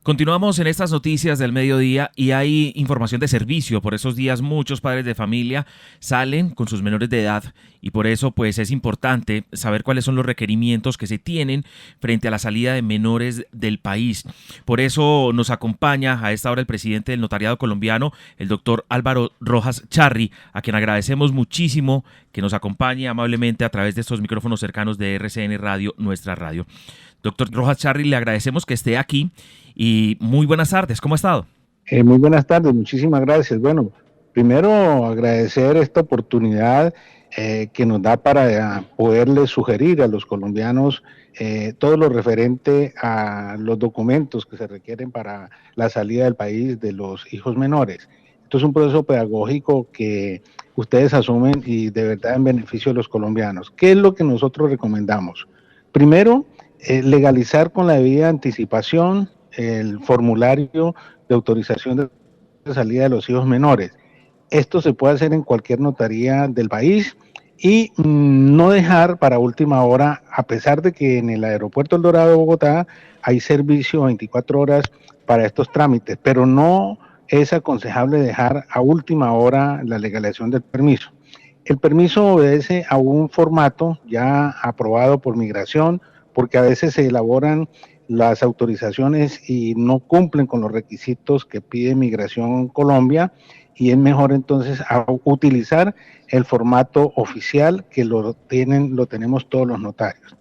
Continuamos en estas noticias del mediodía y hay información de servicio. Por esos días muchos padres de familia salen con sus menores de edad y por eso pues es importante saber cuáles son los requerimientos que se tienen frente a la salida de menores del país. Por eso nos acompaña a esta hora el presidente del Notariado colombiano, el doctor Álvaro Rojas Charri, a quien agradecemos muchísimo que nos acompañe amablemente a través de estos micrófonos cercanos de RCN Radio, nuestra radio. Doctor Rojas Charri, le agradecemos que esté aquí y muy buenas tardes, ¿cómo ha estado? Muy buenas tardes, muchísimas gracias. Bueno, primero agradecer esta oportunidad que nos da para poderle sugerir a los colombianos todo lo referente a los documentos que se requieren para la salida del país de los hijos menores. Esto es un proceso pedagógico que ustedes asumen y de verdad en beneficio de los colombianos. ¿Qué es lo que nosotros recomendamos? Primero, legalizar con la debida anticipación el formulario de autorización de salida de los hijos menores. Esto se puede hacer en cualquier notaría del país y no dejar para última hora, a pesar de que en el aeropuerto El Dorado de Bogotá hay servicio 24 horas para estos trámites, pero no es aconsejable dejar a última hora la legalización del permiso. El permiso obedece a un formato ya aprobado por migración, porque a veces se elaboran las autorizaciones y no cumplen con los requisitos que pide Migración Colombia, y es mejor entonces utilizar el formato oficial que lo tenemos todos los notarios.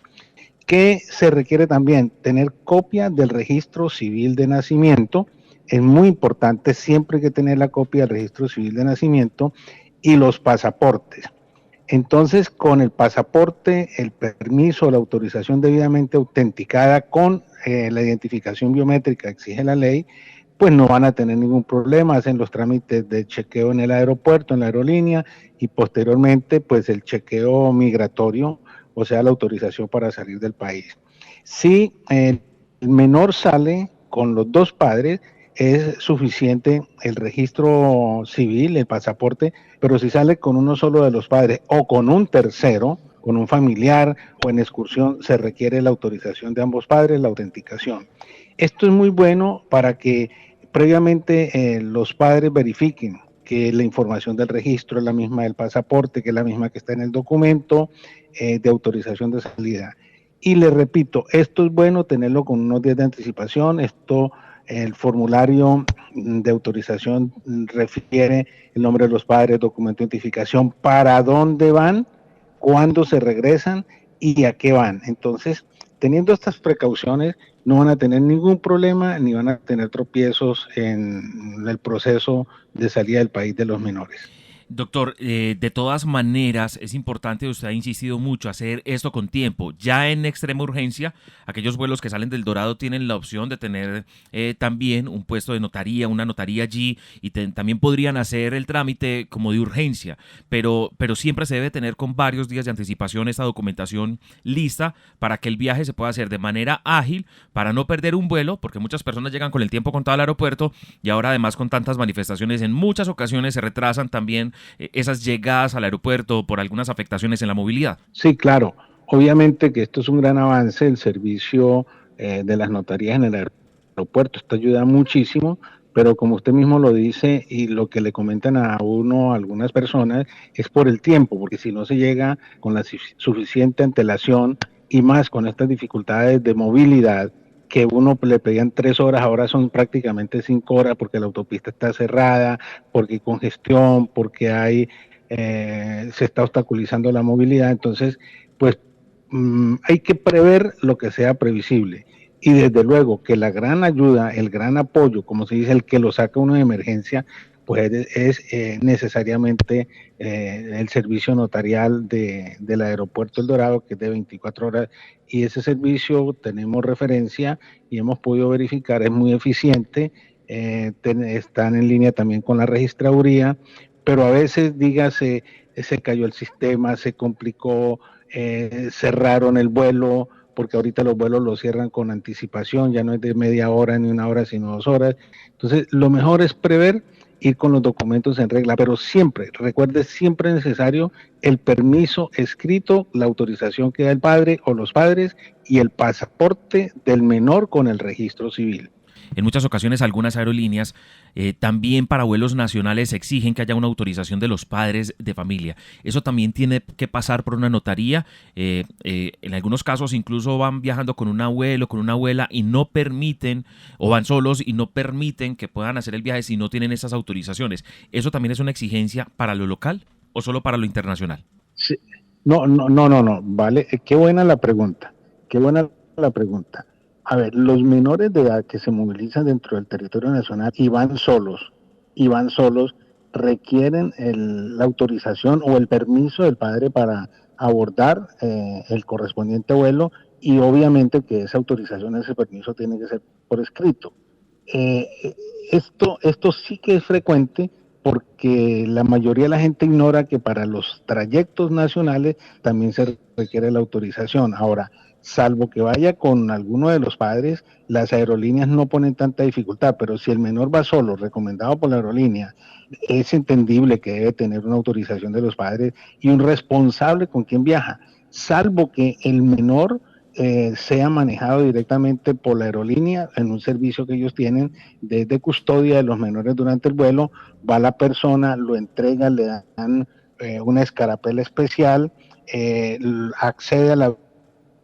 ¿Qué se requiere también? Tener copia del registro civil de nacimiento. Es muy importante, siempre hay que tener la copia del registro civil de nacimiento y los pasaportes. Entonces, con el pasaporte, el permiso, la autorización debidamente autenticada con la identificación biométrica que exige la ley, pues no van a tener ningún problema, hacen los trámites de chequeo en el aeropuerto, en la aerolínea, y posteriormente, pues el chequeo migratorio, o sea, la autorización para salir del país. Si el menor sale con los dos padres, es suficiente el registro civil, el pasaporte, pero si sale con uno solo de los padres o con un tercero, con un familiar o en excursión, se requiere la autorización de ambos padres, la autenticación. Esto es muy bueno para que previamente los padres verifiquen que la información del registro es la misma del pasaporte, que es la misma que está en el documento de autorización de salida. Y les repito, esto es bueno tenerlo con unos días de anticipación. El formulario de autorización refiere el nombre de los padres, documento de identificación, para dónde van, cuándo se regresan y a qué van. Entonces, teniendo estas precauciones, no van a tener ningún problema ni van a tener tropiezos en el proceso de salida del país de los menores. Doctor, de todas maneras es importante, usted ha insistido mucho, hacer esto con tiempo. Ya en extrema urgencia, aquellos vuelos que salen del Dorado tienen la opción de tener también un puesto de notaría, una notaría allí, y también podrían hacer el trámite como de urgencia, pero siempre se debe tener con varios días de anticipación esta documentación lista para que el viaje se pueda hacer de manera ágil, para no perder un vuelo, porque muchas personas llegan con el tiempo contado al aeropuerto y ahora además con tantas manifestaciones en muchas ocasiones se retrasan también esas llegadas al aeropuerto por algunas afectaciones en la movilidad. Sí, claro. Obviamente que esto es un gran avance, el servicio de las notarías en el aeropuerto. Esto ayuda muchísimo, pero como usted mismo lo dice y lo que le comentan a uno, a algunas personas, es por el tiempo, porque si no se llega con la suficiente antelación y más con estas dificultades de movilidad, que uno le pedían 3 horas, ahora son prácticamente 5 horas porque la autopista está cerrada, porque hay congestión, porque se está obstaculizando la movilidad. Entonces, pues hay que prever lo que sea previsible. Y desde luego que la gran ayuda, el gran apoyo, como se dice, el que lo saca uno de emergencia, pues es necesariamente el servicio notarial del aeropuerto El Dorado, que es de 24 horas, y ese servicio tenemos referencia y hemos podido verificar, es muy eficiente, están en línea también con la registraduría, pero a veces, dígase, se cayó el sistema, se complicó, cerraron el vuelo, porque ahorita los vuelos los cierran con anticipación, ya no es de media hora ni una hora, sino 2 horas. Entonces, lo mejor es prever, ir con los documentos en regla, pero siempre, recuerde, siempre es necesario el permiso escrito, la autorización que da el padre o los padres y el pasaporte del menor con el registro civil. en muchas ocasiones algunas aerolíneas también para vuelos nacionales exigen que haya una autorización de los padres de familia. Eso también tiene que pasar por una notaría. En algunos casos incluso van viajando con un abuelo, con una abuela y no permiten, o van solos y no permiten que puedan hacer el viaje si no tienen esas autorizaciones. ¿Eso también es una exigencia para lo local o solo para lo internacional? Sí. No, vale, qué buena la pregunta, qué buena la pregunta. A ver, los menores de edad que se movilizan dentro del territorio nacional y van solos, requieren la autorización o el permiso del padre para abordar el correspondiente vuelo y obviamente que esa autorización, ese permiso tiene que ser por escrito. Eh, esto sí que es frecuente porque la mayoría de la gente ignora que para los trayectos nacionales también se requiere la autorización. Ahora, salvo que vaya con alguno de los padres, las aerolíneas no ponen tanta dificultad, pero si el menor va solo, recomendado por la aerolínea, es entendible que debe tener una autorización de los padres y un responsable con quien viaja, salvo que el menor sea manejado directamente por la aerolínea en un servicio que ellos tienen desde custodia de los menores durante el vuelo, va la persona, lo entrega, le dan una escarapela especial, accede al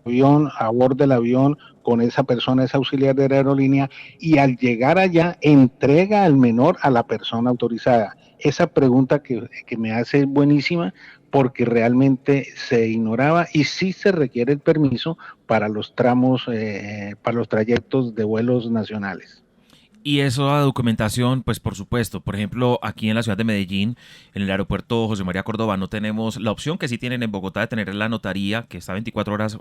avión, aborda el avión con esa persona, ese auxiliar de la aerolínea, y al llegar allá entrega al menor a la persona autorizada. Esa pregunta que me hace es buenísima porque realmente se ignoraba y sí se requiere el permiso para los tramos, para los trayectos de vuelos nacionales. Y eso a documentación, pues por supuesto, por ejemplo, aquí en la ciudad de Medellín, en el aeropuerto José María Córdoba, no tenemos la opción que sí tienen en Bogotá de tener la notaría, que está 24 horas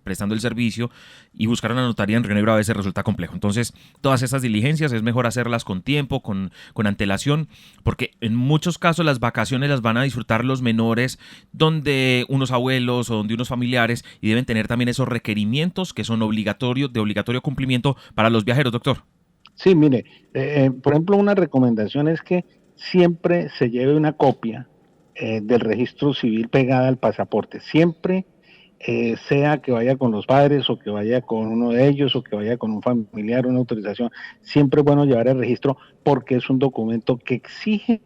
prestando el servicio, y buscar una notaría en Río Negro a veces resulta complejo. Entonces, todas estas diligencias es mejor hacerlas con tiempo, con antelación, porque en muchos casos las vacaciones las van a disfrutar los menores, donde unos abuelos o donde unos familiares, y deben tener también esos requerimientos que son obligatorios, de obligatorio cumplimiento para los viajeros, doctor. Sí, mire, por ejemplo, una recomendación es que siempre se lleve una copia del registro civil pegada al pasaporte. Siempre, sea que vaya con los padres o que vaya con uno de ellos o que vaya con un familiar, una autorización, siempre es bueno llevar el registro porque es un documento que exigen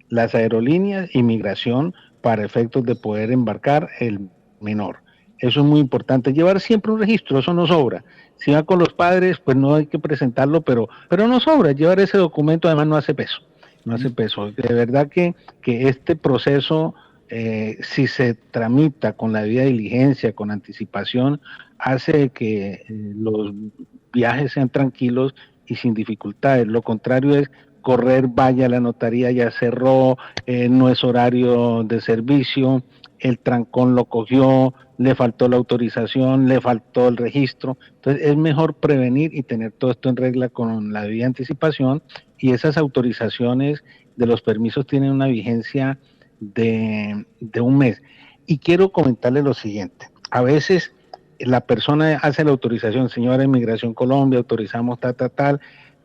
las aerolíneas y migración para efectos de poder embarcar el menor. Eso es muy importante, llevar siempre un registro, eso no sobra. Si va con los padres, pues no hay que presentarlo, pero no sobra, llevar ese documento además no hace peso, no hace peso. De verdad que este proceso, si se tramita con la debida diligencia, con anticipación, hace que los viajes sean tranquilos y sin dificultades. Lo contrario es correr, vaya a la notaría, ya cerró, no es horario de servicio, el trancón lo cogió, le faltó la autorización, le faltó el registro. Entonces es mejor prevenir y tener todo esto en regla con la debida anticipación y esas autorizaciones de los permisos tienen una vigencia de un mes. Y quiero comentarle lo siguiente, a veces la persona hace la autorización, señora Inmigración Colombia, autorizamos tal,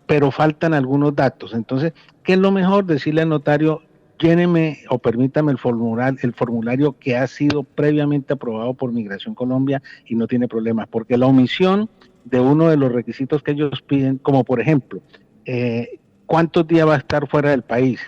pero faltan algunos datos. Entonces, ¿qué es lo mejor? Decirle al notario, lléneme o permítame el formulario que ha sido previamente aprobado por Migración Colombia y no tiene problemas, porque la omisión de uno de los requisitos que ellos piden, como por ejemplo, ¿cuántos días va a estar fuera del país?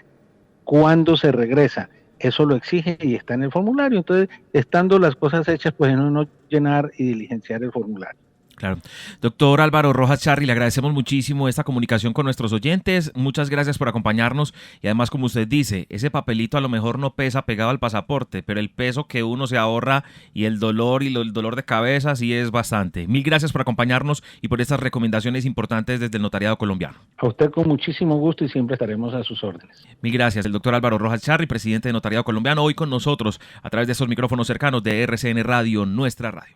¿Cuándo se regresa? Eso lo exige y está en el formulario. Entonces, estando las cosas hechas, pues no llenar y diligenciar el formulario. Claro. Doctor Álvaro Rojas Charri, le agradecemos muchísimo esta comunicación con nuestros oyentes. Muchas gracias por acompañarnos. Y además, como usted dice, ese papelito a lo mejor no pesa pegado al pasaporte, pero el peso que uno se ahorra y el dolor el dolor de cabeza sí es bastante. Mil gracias por acompañarnos y por estas recomendaciones importantes desde el Notariado Colombiano. A usted con muchísimo gusto y siempre estaremos a sus órdenes. Mil gracias. El doctor Álvaro Rojas Charri, presidente de Notariado Colombiano, hoy con nosotros a través de estos micrófonos cercanos de RCN Radio, nuestra radio.